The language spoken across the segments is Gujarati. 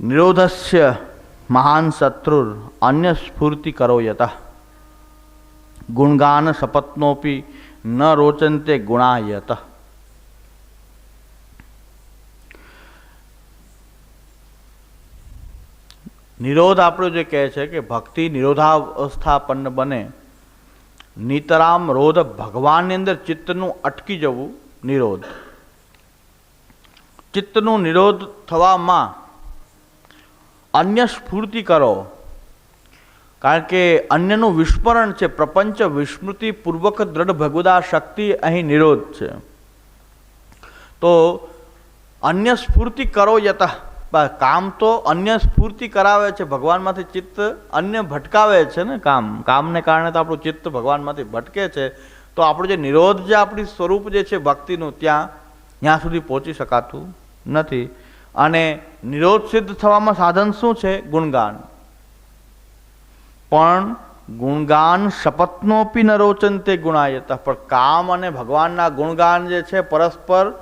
નિરોધસ્ય મહાન શત્રુર અન્ય સ્ફૂર્તિ કરો યત ગુણગાન સપત્નોપી ન રોચંતે ગુણાયત. નિરોધ આપણું જે કહે છે કે ભક્તિ નિરોધાવસ્થાપન્ન બને, નિતરામ રોધ ભગવાનની અંદર ચિત્તનું અટકી જવું નિરોધ. ચિત્તનું નિરોધ થવામાં અન્ય સ્ફૂર્તિ કરો, કારણ કે અન્યનું વિસ્મરણ છે. પ્રપંચ વિસ્મૃતિ પૂર્વક દ્રઢ ભગવદા શક્તિ અહીં નિરોધ છે. તો અન્ય સ્ફૂર્તિ કરો યત, કામ તો અન્ય સ્ફૂર્તિ કરાવે છે, ભગવાનમાંથી ચિત્ત અન્ય ભટકાવે છે ને. કામને કારણે તો આપણું ચિત્ત ભગવાનમાંથી ભટકે છે. તો આપણું જે નિરોધ જે આપણી સ્વરૂપ જે છે ભક્તિનું, ત્યાં સુધી પહોંચી શકાતું નથી. અને નિરોધ સિદ્ધ થવામાં સાધન શું છે? ગુણગાન. પણ ગુણગાન શપથનોપી ન રોચંતે ગુણાયત. પણ કામ અને ભગવાનના ગુણગાન જે છે પરસ્પર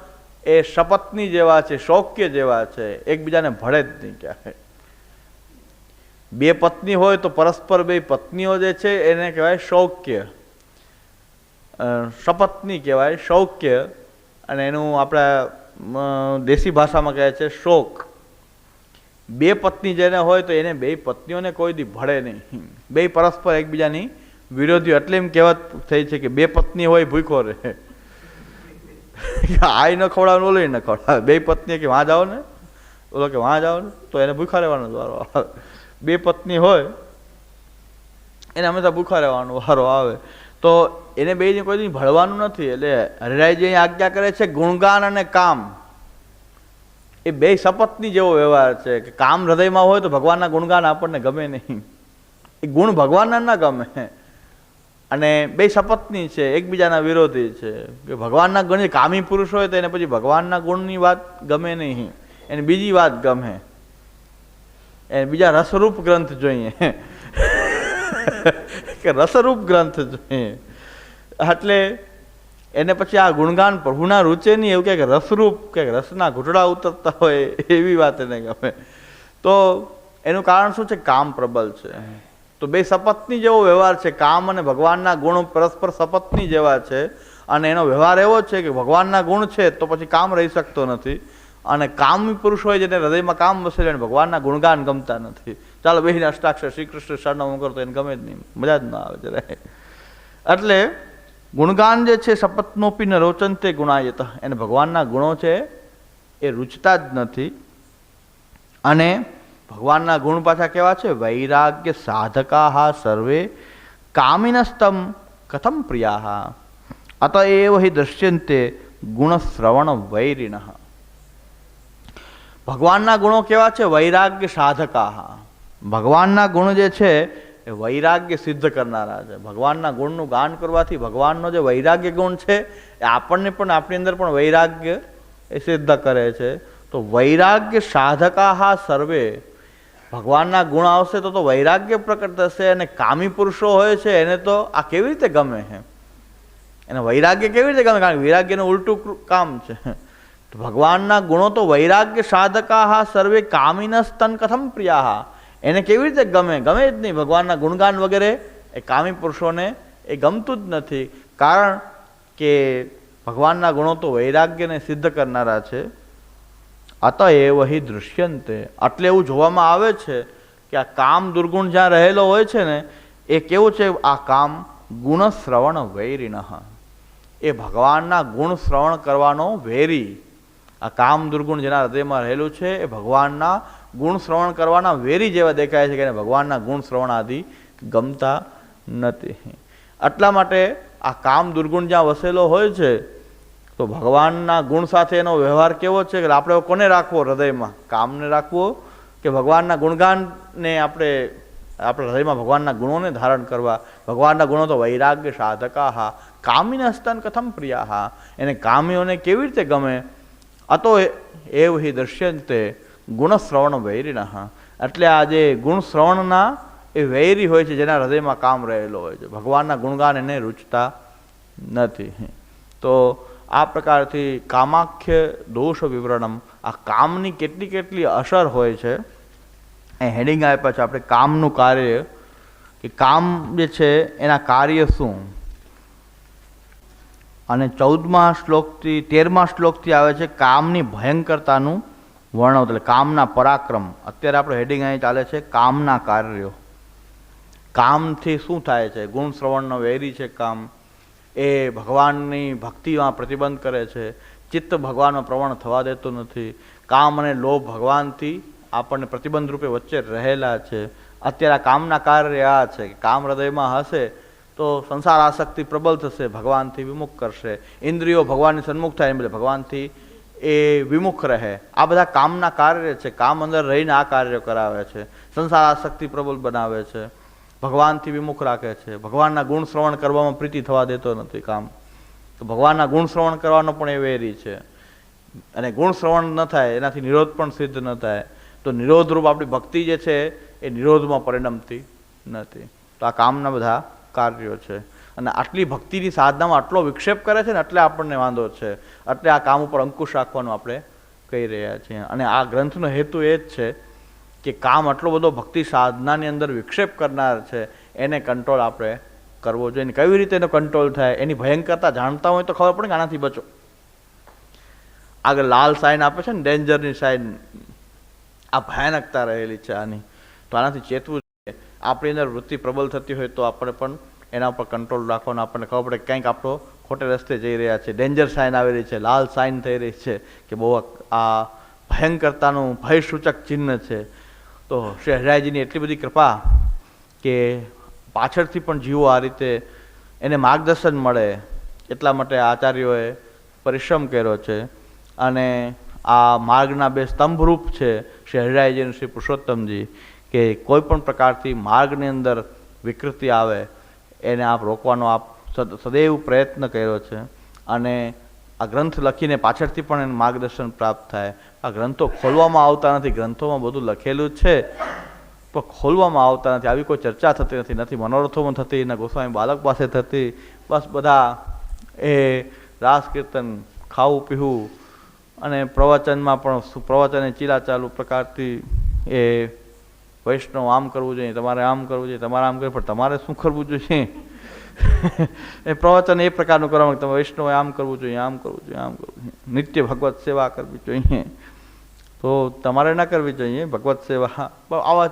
એ શપથની જેવા છે, શૌક્ય જેવા છે, એકબીજાને ભળે જ નહીં ક્યારે. બે પત્ની હોય તો પરસ્પર બે પત્નીઓ જે છે એને કહેવાય શૌક્ય, શપથની કહેવાય શૌક્ય, અને એનું આપણા દેશી ભાષામાં કહે છે શોક. બે પત્ની જેને હોય તો એને બે પત્નીઓને કોઈ દી ભળે નહીં, બે પરસ્પર એકબીજાની વિરોધી. એટલે એમ કહેવત થઈ છે કે બે પત્ની હોય ભૂખો રહે. આઈ ન ખવડાવે ઓલો ન ખવડાવે. બે પત્ની કે વાં જાઓ ને, ઓલો કે વાં જાઓ ને, તો એને ભૂખા રહેવાનો વારો આવે. બે પત્ની હોય એને હંમેશા ભૂખા રહેવાનો વારો આવે. તો એને બેને કોઈ દી ભળવાનું નથી. એટલે હરિરાયજી આજ્ઞા કરે છે ગુણગાન અને કામ એ બે શપથની જેવો વ્યવહાર છે. કે કામ હૃદયમાં હોય તો ભગવાનના ગુણગાન આપણને ગમે નહીં, એ ગુણ ભગવાનના ના ગમે. અને બે શપથની છે, એકબીજાના વિરોધી છે. કે ભગવાનના ગુણ કામી પુરુષ હોય તો એને પછી ભગવાનના ગુણની વાત ગમે નહીં, એને બીજી વાત ગમે, એને બીજા રસરૂપ ગ્રંથ જોઈએ કે રસરૂપ ગ્રંથ જોઈએ. એટલે એને પછી આ ગુણગાન પ્રભુના રૂચે નહીં, એવું કે રસરૂપ કે રસના ઘૂંટડા ઉતરતા હોય એવી વાત એને ગમે. તો એનું કારણ શું છે? કામ પ્રબલ છે. તો બે શપથની જેવો વ્યવહાર છે. કામ અને ભગવાનના ગુણ પરસ્પર શપથની જેવા છે. અને એનો વ્યવહાર એવો છે કે ભગવાનના ગુણ છે તો પછી કામ રહી શકતો નથી. અને કામી પુરુષ હોય જેને હૃદયમાં કામ વસેલે અને ભગવાનના ગુણગાન ગમતા નથી. ચાલો બેહીને અષ્ટાક્ષર શ્રી કૃષ્ણ શરણાગમ કરો તો એને ગમે જ નહીં, મજા જ ના આવે જરાય. એટલે ગુણગાન જે છે શપથનોપી ન રોચંતે ગુણાયત, એને ભગવાનના ગુણો છે એ રૂચતા જ નથી. અને ભગવાનના ગુણ પાછા કેવા છે? વૈરાગ્ય સાધકા સર્વે કામિનસ્તમ કથમ પ્રિયા અતએવ હિ દૃશ્યંતે ગુણશ્રવણ વૈરિણ. ભગવાનના ગુણો કેવા છે? વૈરાગ્ય સાધકા. ભગવાનના ગુણ જે છે એ વૈરાગ્ય સિદ્ધ કરનારા છે. ભગવાનના ગુણનું ગાન કરવાથી ભગવાનનો જે વૈરાગ્ય ગુણ છે એ આપણને પણ, આપણી અંદર પણ વૈરાગ્ય એ સિદ્ધ કરે છે. તો વૈરાગ્ય સાધકા સર્વે, ભગવાનના ગુણ આવશે તો વૈરાગ્ય પ્રકટ થશે. અને કામી પુરુષો હોય છે એને તો આ કેવી રીતે ગમે છે? એને વૈરાગ્ય કેવી રીતે ગમે? કારણ કે વૈરાગ્યનું ઉલટું કામ છે. તો ભગવાનના ગુણો તો વૈરાગ્ય સાધકા સર્વે કામિનસ્તન કથમ પ્રિયા, એને કેવી રીતે ગમે? ગમે જ નહીં. ભગવાનના ગુણગાન વગેરે એ કામી પુરુષોને એ ગમતું જ નથી. કારણ કે ભગવાનના ગુણો તો વૈરાગ્યને સિદ્ધ કરનારા છે. અતએવ હિ દૃશ્યંતે, એટલે એવું જોવામાં આવે છે કે આ કામ દુર્ગુણ જ્યાં રહેલો હોય છે ને એ કેવું છે? આ કામ ગુણ શ્રવણ વૈરિણ, એ ભગવાનના ગુણ શ્રવણ કરવાનો વેરી. આ કામ દુર્ગુણ જેના હૃદયમાં રહેલું છે એ ભગવાનના ગુણ શ્રવણ કરવાના વેરી જેવા દેખાય છે કે એને ભગવાનના ગુણ શ્રવણ આદિ ગમતા નથી. એટલા માટે આ કામ દુર્ગુણ જ્યાં વસેલો હોય છે તો ભગવાનના ગુણ સાથે એનો વ્યવહાર કેવો છે? કે આપણે કોને રાખવો હૃદયમાં? કામને રાખવો કે ભગવાનના ગુણગાનને આપણે આપણા હૃદયમાં ભગવાનના ગુણોને ધારણ કરવા? ભગવાનના ગુણો તો વૈરાગ્ય સાધકા કામીને સ્તન કથમ પ્રિયા, એને કામીઓને કેવી રીતે ગમે? અતો એવ હિ દૃશ્યંતે ગુણશ્રવણ વૈરિણ. એટલે આ જે ગુણ શ્રવણના એ વૈરી હોય છે જેના હૃદયમાં કામ રહેલો હોય છે, ભગવાનના ગુણગાન એને રૂચતા નથી. તો આ પ્રકારથી કામાખ્ય દોષ વિવરણમ, આ કામની કેટલી કેટલી અસર હોય છે એ હેડિંગ આપ્યા છે આપણે કામનું કાર્ય, કે કામ જે છે એના કાર્ય શું. અને 14મા શ્લોકથી 13મા શ્લોકથી આવે છે કામની ભયંકરતાનું વર્ણન, એટલે કામના પરાક્રમ. અત્યારે આપણું હેડિંગ અહીં ચાલે છે કામના કાર્યો. કામથી શું થાય છે? ગુણ શ્રવણનો વૈરી છે કામ, એ ભગવાનની ભક્તિમાં પ્રતિબંધ કરે છે, ચિત્ત ભગવાનનો પ્રવણ થવા દેતો નથી, કામ અને લોભ ભગવાનથી આપણને પ્રતિબંધ રૂપે વચ્ચે રહેલા છે. અત્યારે આ કામના કાર્ય આ છે કે કામ હૃદયમાં હશે તો સંસાર આસક્તિ પ્રબળ થશે, ભગવાનથી વિમુખ કરશે, ઇન્દ્રિયો ભગવાનની સન્મુખ થાય એટલે ભગવાનથી એ વિમુખ રહે. આ બધા કામના કાર્ય છે. કામ અંદર રહીને આ કાર્યો કરાવે છે, સંસાર આસક્તિ પ્રબળ બનાવે છે, ભગવાનથી વિમુખ રાખે છે, ભગવાનના ગુણ શ્રવણ કરવામાં પ્રીતિ થવા દેતો નથી કામ. તો ભગવાનના ગુણ શ્રવણ કરવાનો પણ એ વેરી છે. અને ગુણ શ્રવણ ન થાય એનાથી નિરોધ પણ સિદ્ધ ન થાય, તો નિરોધરૂપ આપણી ભક્તિ જે છે એ નિરોધમાં પરિણમતી નથી. તો આ કામના બધા કાર્યો છે. અને આટલી ભક્તિની સાધનામાં આટલો વિક્ષેપ કરે છે ને એટલે આપણને વાંધો છે, એટલે આ કામ ઉપર અંકુશ રાખવાનું આપણે કહી રહ્યા છીએ. અને આ ગ્રંથનો હેતુ એ જ છે કે કામ આટલો બધો ભક્તિ સાધનાની અંદર વિક્ષેપ કરનાર છે, એને કંટ્રોલ આપણે કરવો જોઈએ. કેવી રીતે એનો કંટ્રોલ થાય એની ભયંકરતા જાણતા હોય તો ખબર પડે કે આનાથી બચો. આગળ લાલ સાઇન આપે છે ને, ડેન્જરની સાઇન, આ ભયાનકતા રહેલી છે આની, તો આનાથી ચેતવું જોઈએ. આપણી અંદર વૃત્તિ પ્રબળ થતી હોય તો આપણે પણ એના ઉપર કંટ્રોલ રાખવાનો, આપણને ખબર પડે કંઈક આપણો ખોટે રસ્તે જઈ રહ્યા છે, ડેન્જર સાઇન આવી રહી છે, લાલ સાઇન થઈ રહી છે, કે બહુ આ ભયંકરતાનું ભયસૂચક ચિહ્ન છે. તો શ્રી હરિરાયજીની એટલી બધી કૃપા કે પાછળથી પણ જીવો આ રીતે એને માર્ગદર્શન મળે એટલા માટે આચાર્યોએ પરિશ્રમ કર્યો છે. અને આ માર્ગના બે સ્તંભરૂપ છે શ્રી હરિરાયજી અને શ્રી પુરુષોત્તમજી, કે કોઈ પણ પ્રકારથી માર્ગની અંદર વિકૃતિ આવે એને આપ રોકવાનો આપ સદૈવ પ્રયત્ન કર્યો છે. અને આ ગ્રંથ લખીને પાછળથી પણ એને માર્ગદર્શન પ્રાપ્ત થાય. આ ગ્રંથો ખોલવામાં આવતા નથી, ગ્રંથોમાં બધું લખેલું છે પણ ખોલવામાં આવતા નથી. આવી કોઈ ચર્ચા થતી નથી, નથી મનોરથોમાં થતી, ના ગોસ્વામી બાલક પાસે થતી. બસ બધા એ રાસ કીર્તન, ખાવું પીવું અને પ્રવચનમાં પણ પ્રવચન ચીલા ચાલુ પ્રકારથી એ વૈષ્ણવ આમ કરવું જોઈએ, તમારે આમ કરવું જોઈએ, તમારે આમ કરવું, પણ તમારે શું કરવું જોઈએ એ પ્રવચન એ પ્રકારનું કરવાનું, તમે વૈષ્ણવે આમ કરવું જોઈએ, આમ કરવું જોઈએ, આમ કરવું જોઈએ, નિત્ય ભગવત સેવા કરવી જોઈએ, તો તમારે ના કરવી જોઈએ ભગવત સેવા. આવા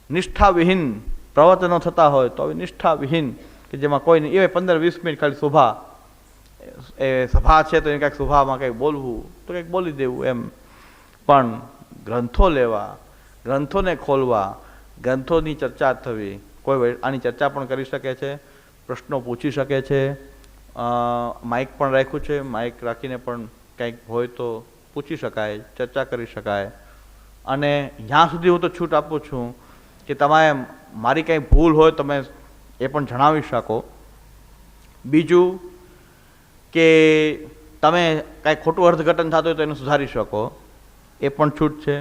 નિષ્ઠાવિહીન પ્રવચનો થતા હોય તો આવી નિષ્ઠાવિહીન કે જેમાં કોઈ એ 15-20 મિનિટ ખાલી શોભા, એ સભા છે તો એને કાંઈક સભામાં કંઈક બોલવું તો કંઈક બોલી દેવું એમ. પણ ગ્રંથો લેવા, ગ્રંથોને ખોલવા, ગ્રંથોની ચર્ચા થવી, કોઈ આની ચર્ચા પણ કરી શકે છે, પ્રશ્નો પૂછી શકે છે, માઇક પણ રાખ્યું છે, માઇક રાખીને પણ કંઈક હોય તો પૂછી શકાય, ચર્ચા કરી શકાય. અને જ્યાં સુધી હું તો છૂટ આપું છું કે તમે મારી કંઈ ભૂલ હોય તમે એ પણ જણાવી શકો. બીજું કે તમે કાંઈ ખોટું અર્થઘટન થતું હોય તો એને સુધારી શકો, એ પણ છૂટ છે.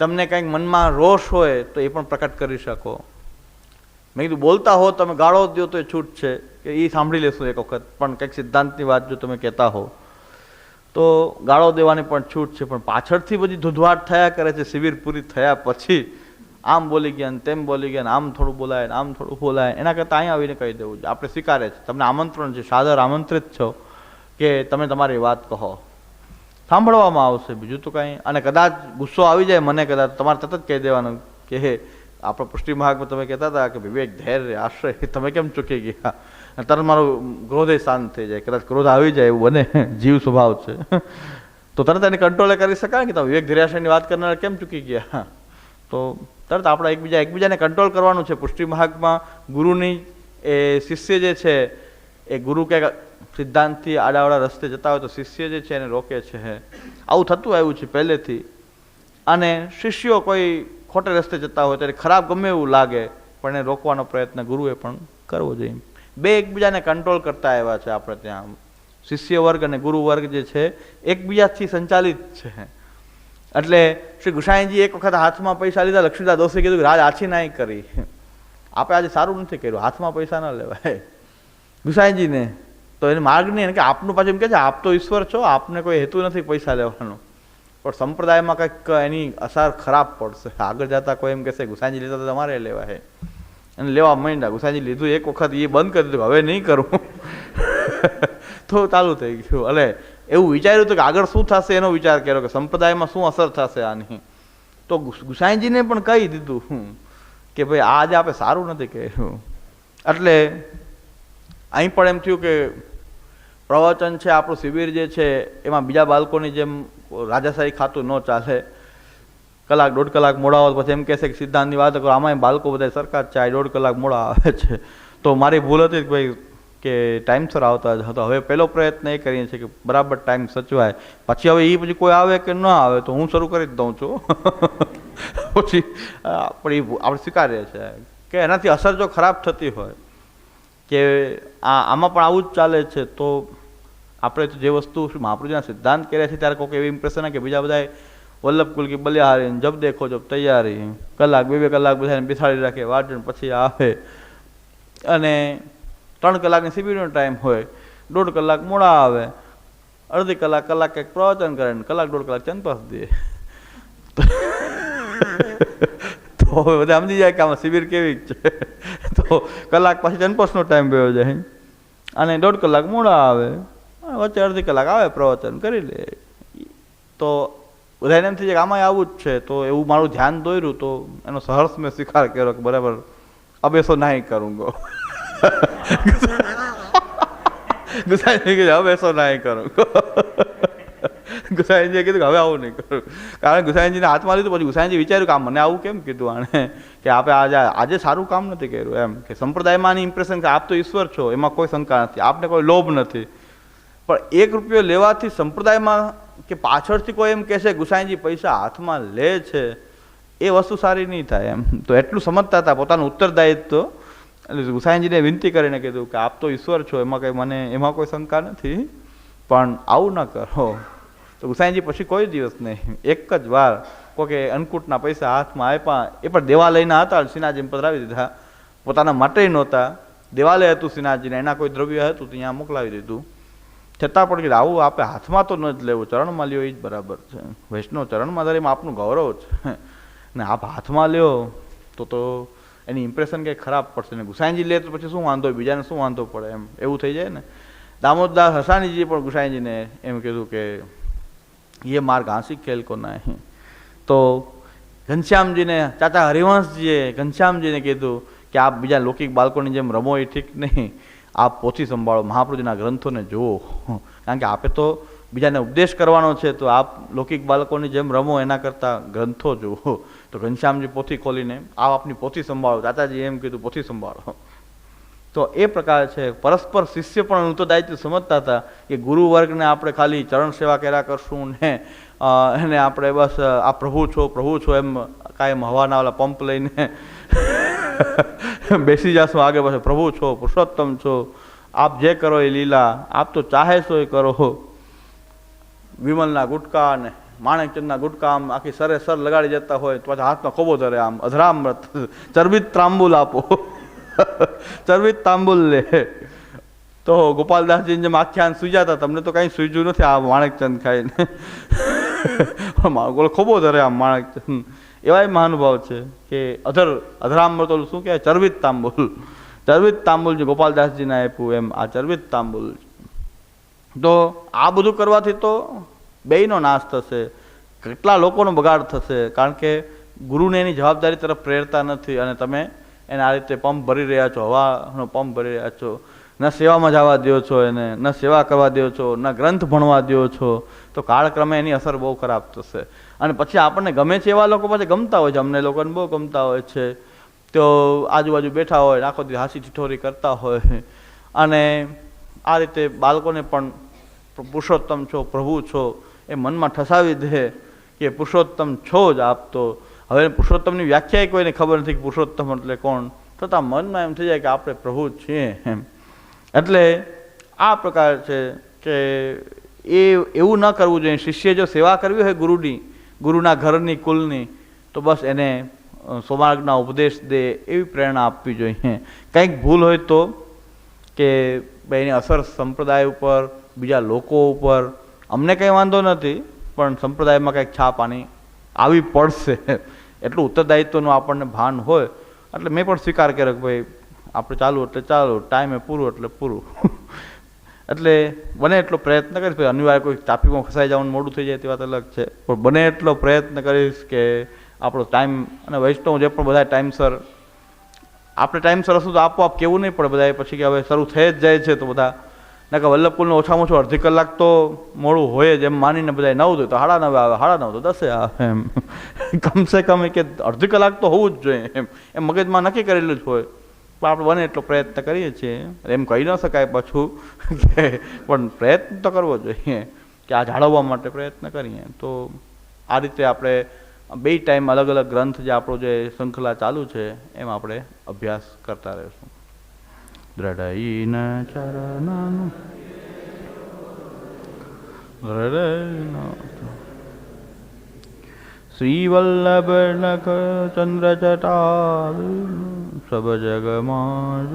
તમને કંઈક મનમાં રોષ હોય તો એ પણ પ્રકટ કરી શકો. મેં કીધું બોલતા હો તમે ગાળો દો તો એ છૂટ છે કે એ સાંભળી લેશું એક વખત, પણ કંઈક સિદ્ધાંતની વાત જો તમે કહેતા હો તો ગાળો દેવાની પણ છૂટ છે. પણ પાછળથી બધી ધૂંધવાટ થયા કરે છે, શિબિર પૂરી થયા પછી આમ બોલી ગયા ને તેમ બોલી ગયા ને આમ થોડું બોલાય ને આમ થોડું બોલાય, એના કરતાં અહીંયા આવીને કહી દેવું છે. આપણે સ્વીકારે છે, તમને આમંત્રણ છે, સાદર આમંત્રિત છો કે તમે તમારી વાત કહો, સાંભળવામાં આવશે, બીજું તો કાંઈ. અને કદાચ ગુસ્સો આવી જાય મને, કદાચ તમારે તરત જ કહી દેવાનું કે હે આપણે પુષ્ટિ મહાગમાં તમે કહેતા હતા કે વિવેક, ધૈર્ય, આશ્રય, તમે કેમ ચૂકી ગયા, તરત મારો ક્રોધે શાંત થઈ જાય. કદાચ ક્રોધ આવી જાય એવું બને, જીવ સ્વભાવ છે, તો તરત એને કંટ્રોલે કરી શકાય કે તમે વિવેક ધૈર્યાશ્રયની વાત કરનાર કેમ ચૂકી ગયા. તો તરત આપણે એકબીજાને કંટ્રોલ કરવાનું છે. પુષ્ટિ મહાગમાં ગુરુની એ શિષ્ય જે છે એ ગુરુ કે સિદ્ધાંતથી આડાવાળા રસ્તે જતા હોય તો શિષ્ય જે છે એને રોકે છે. આવું થતું આવ્યું છે પહેલેથી. અને શિષ્યો કોઈ ખોટે રસ્તે જતા હોય ત્યારે ખરાબ ગમે એવું લાગે પણ એને રોકવાનો પ્રયત્ન ગુરુએ પણ કરવો જોઈએ. બે એકબીજાને કંટ્રોલ કરતા આવ્યા છે આપણે ત્યાં. શિષ્ય વર્ગ અને ગુરુ વર્ગ જે છે એકબીજાથી સંચાલિત છે. એટલે શ્રી ગુસાઈજી એક વખત હાથમાં પૈસા લીધા, લક્ષ્મીદાસ દોશીએ કીધું કે રાજ આછી નાઈ કરી, આપણે આજે સારું નથી કર્યું, હાથમાં પૈસા ન લેવાય ગુસાઈજીને. તો એને માર્ગ નહીં કે આપનું પાછું એમ કહે છે આપ તો ઈશ્વર છો, આપને કોઈ હેતુ નથી પૈસા લેવાનો, પણ સંપ્રદાયમાં કંઈક એની અસર ખરાબ પડશે. આગળ જતાં કોઈ એમ કહેશે ગુસાઈજી લીધા તો તમારે લેવા છે, અને લેવા માંડ્યા. ગુસાઈજી લીધું એક વખત એ બંધ કરી દીધું, હવે નહીં કરું તો ચાલુ થઈ ગયું. એટલે એવું વિચાર્યું હતું કે આગળ શું થશે એનો વિચાર કર્યો કે સંપ્રદાયમાં શું અસર થશે આની. તો ગુસાઈજીને પણ કહી દીધું કે ભાઈ આજે આપણે સારું નથી કર્યું. એટલે અહીં પણ એમ થયું કે પ્રવચન છે, આપણું શિબિર જે છે એમાં બીજા બાળકોની જેમ રાજાશાહી ખાતું ન ચાલે. કલાક 1.5 કલાક મોડા આવે પછી એમ કહેશે કે સિદ્ધાંતની વાત કરો, આમાંય બાળકો બધા સરકાર ચાય 1.5 કલાક મોડા આવે છે. તો મારી ભૂલ હતી કે ભાઈ કે ટાઈમસર આવતા જ હતો. હવે પહેલો પ્રયત્ન એ કરીએ છીએ કે બરાબર ટાઈમ સચવાય. પછી હવે એ પછી કોઈ આવે કે ન આવે તો હું શરૂ કરી જ દઉં છું. પછી આપણે સ્વીકારીએ છીએ કે એનાથી અસર જો ખરાબ થતી હોય કે આમાં પણ આવું જ ચાલે છે, તો આપણે તો જે વસ્તુ મહાપ્રભુજીના સિદ્ધાંત કર્યા છે ત્યારે કોઈ એવી ઇમ્પ્રેશન કે બીજા બધા વલ્લભ કુલ કી બલિહારી જબ દેખો જબ તૈયારી, કલાક 2-2 કલાક બધાને બેસાડી રાખે વાંચન, પછી આવે અને 3 કલાકની શિબિરનો ટાઈમ હોય, 1.5 કલાક મોડા આવે, અડધી કલાક કંઈક પ્રવચન કરે, કલાક 1.5 કલાક ચંપસ દે. તો હવે બધા સમજી જાય કે આમાં શિબિર કેવી છે. તો કલાક પછી ચંપસનો ટાઈમ ગયો જાય અને 1.5 કલાક મોડા આવે, વચ્ચે અડધી કલાક આવે પ્રવચન કરી લે. તો બધાને એમ થઈ જાય કે આમાં આવું જ છે. તો એવું મારું ધ્યાન દોર્યું, તો એનો સહર્ષ મેં સ્વીકાર કર્યો કે બરાબર अब ऐसा नहीं करूँगा. ગુસાઈજી કે હવે ऐसा नहीं करूँगा. ગુસાઈજીએ કીધું કે હવે આવું નહીં કરું. કારણ ગુસાઈજીને હાથમાં લીધું. પછી ગુસાઈજી વિચાર્યું કે આ મને આવું કેમ કીધું આણે, કે આપણે આજે સારું કામ નથી કર્યું. એમ કે સંપ્રદાયમાં ઇમ્પ્રેશન કે આપ તો ઈશ્વર છો, એમાં કોઈ શંકા નથી, આપને કોઈ લોભ નથી. પણ 1 રૂપિયો લેવાથી સંપ્રદાયમાં કે પાછળથી કોઈ એમ કહેશે ગુસાઈજી પૈસા હાથમાં લે છે, એ વસ્તુ સારી નહીં થાય. એમ તો એટલું સમજતા હતા પોતાનું ઉત્તરદાયિત્વ. એટલે ગુસાઈજીને વિનંતી કરીને કીધું કે આપ તો ઈશ્વર છો, એમાં કોઈ શંકા નથી, પણ આવું ન કરો. તો ગુસાઈજી પછી કોઈ દિવસ નહીં, એક જ વાર કોઈ અન્નકૂટના પૈસા હાથમાં આપ્યા, એ પણ દેવાલયના હતા, શ્રીનાથજીને પધરાવી દીધા. પોતાના માટે નહોતા, દેવાલય હતું શ્રીનાથજીને, એના કોઈ દ્રવ્ય હતું ત્યાં મોકલાવી દીધું. છતાં પણ આવું આપણે હાથમાં તો ન જ લેવું, ચરણમાં લ્યો એ જ બરાબર છે. વૈષ્ણવ ચરણમાં ધરીમાં આપનું ગૌરવ છે, ને આપ હાથમાં લ્યો તો એની ઇમ્પ્રેશન કંઈ ખરાબ પડશે. ને ગુસાઈજી લે તો પછી શું વાંધો, બીજાને શું વાંધો પડે, એમ એવું થઈ જાય ને. દામોદરદાસ હસાણીજીએ પણ ગુસાઈજીને એમ કીધું કે ये मार्ग हासिल खेल को नहीं. તો ઘનશ્યામજીને ચાચા હરિવંશજીએ ઘનશ્યામજીને કીધું કે આપ બીજા લૌકિક બાળકોની જેમ રમો એ ઠીક નહીં, આપ પોથી સંભાળો, મહાપ્રભુજીના ગ્રંથોને જુઓ. કારણ કે આપે તો બીજાને ઉપદેશ કરવાનો છે, તો આપ લૌકિક બાળકોની જેમ રમો એના કરતાં ગ્રંથો જુઓ. તો ઘનશ્યામજી પોથી ખોલીને આપ આપની પોથી સંભાળો, ચાચાજી એમ કીધું પોથી સંભાળો. તો એ પ્રકાર છે. પરસ્પર શિષ્ય પણ ઉત્તરદાયિત્વ સમજતા હતા કે ગુરુ વર્ગને આપણે ખાલી ચરણ સેવા કર્યા કરશું ને એને આપણે બસ આ પ્રભુ છો એમ કાયમ હવાના વાળા પંપ લઈને બેસી જશું આગળ પાછળ. પ્રભુ છો, પુરુષોત્તમ છો, આપ જે કરો એ લીલા, આપ તો ચાહે છો એ કરો. વિમલના ગુટકા ને માણેકચંદના ગુટકા આમ આખી સરે સર લગાડી જતા હોય તો પાછા હાથમાં ખોબો ધરે, આમ અધરામૃત ચરબિત ત્રાંબુલ આપો, ચરબિત તાંબુલ લે. તો ગોપાલદાસજી જેમ આખ્યાન સુઈ જતા, તમને તો કઈ સૂજ્યું નથી આ માણેકચંદ ખાઈને. ખોબો ધરે આમ માણેકચંદ. એવા મહાનુભાવ છે કે અધરામૃત શું કહેવાય, ચરબિત તાંબુલ. ચરબિત તાંબુલ જે ગોપાલદાસજીને આપ્યું એમ આ ચરબિત તાંબુલ. તો આ બધું કરવાથી તો બેયનો નાશ થશે, કેટલા લોકોનો બગાડ થશે. કારણ કે ગુરુને એની જવાબદારી તરફ પ્રેરતા નથી અને તમે એને આ રીતે પંપ ભરી રહ્યા છો, હવાનો પંપ ભરી રહ્યા છો. ન સેવામાં જવા દો છો એને, ન સેવા કરવા દો છો, ન ગ્રંથ ભણવા દો છો. તો કાળક્રમે એની અસર બહુ ખરાબ થશે. અને પછી આપણને ગમે છે એવા લોકો પછી ગમતા હોય છે, અમને લોકોને બહુ ગમતા હોય છે. તો આજુબાજુ બેઠા હોય, આખો દી હાસી ઠીઠોરી કરતા હોય અને આ રીતે બાળકોને પણ પુરુષોત્તમ છો, પ્રભુ છો એ મનમાં ઠસાવી દે કે પુરુષોત્તમ છો જ આપ. તો હવે પુરુષોત્તમની વ્યાખ્યા કોઈને ખબર નથી કે પુરુષોત્તમ એટલે કોણ, છતાં મનમાં એમ થઈ જાય કે આપણે પ્રભુ જ છીએ એમ. એટલે આ પ્રકાર છે કે એવું ન કરવું જોઈએ. શિષ્ય જો સેવા કરવી હોય ગુરુની, ગુરુના ઘરની કુલની, તો બસ એને સ્વમાર્ગના ઉપદેશ દે એવી પ્રેરણા આપવી જોઈએ. કંઈક ભૂલ હોય તો કે ભાઈ એની અસર સંપ્રદાય ઉપર, બીજા લોકો ઉપર, અમને કંઈ વાંધો નથી, પણ સંપ્રદાયમાં કંઈક છાપ આની આવી પડશે એટલું ઉત્તરદાયિત્વનું આપણને ભાન હોય એટલે મેં પણ સ્વીકાર કર્યો કે ભાઈ આપણે ચાલુ એટલે ચાલુ, ટાઈમે પૂરું એટલે પૂરું. એટલે બને એટલો પ્રયત્ન કરીશ. ભાઈ અનિવાર્ય કોઈ ટ્રાફિકમાં ફસાઈ જવાનું મોડું થઈ જાય તે વાત અલગ છે, પણ બને એટલો પ્રયત્ન કરીશ કે આપણો ટાઈમ અને વૈષ્ણવ જે પણ બધા ટાઈમસર આપણે ટાઈમસર હશું તો આપોઆપ કેવું નહીં પડે બધા પછી કે હવે શરૂ થઈ જ જાય છે તો બધા ના કે વલ્લભકુલનો ઓછામાં ઓછું અડધી કલાક તો મોડું હોય જ એમ માનીને બધા 9 તો 9:30 આવે, 9:30 તો 10 આવે એમ કમસે કમ કે અડધી કલાક તો હોવું જ જોઈએ એમ મગજમાં નક્કી કરેલું જ હોય. પણ આપણે બને એટલો પ્રયત્ન કરીએ છીએ. એમ કહી ન શકાય પાછું કે પણ પ્રયત્ન તો કરવો જોઈએ કે આ જાળવવા માટે પ્રયત્ન કરીએ. તો આ રીતે આપણે બે ટાઈમ અલગ અલગ ગ્રંથ જે આપણો જે શૃંખલા ચાલુ છે એમ આપણે અભ્યાસ કરતા રહીશું. દ્રઢઈન ચરણનું શ્રી વલ્લભ નખ ચંદ્ર જટા સબ જગમાં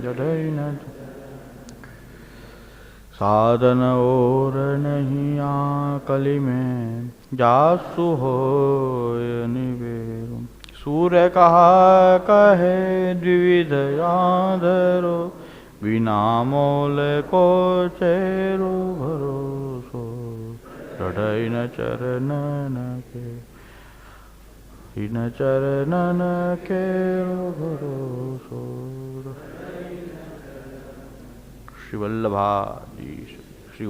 જઢઈન साधन और नहीं आकलि में जासु हो निवेरु सूर्य कहा कहे द्विविध याधरो बिना मोल को चेरो भरोसो चढ़ई न चरण के इन चरण के भरोसो. श्री वल्लभाजी श्री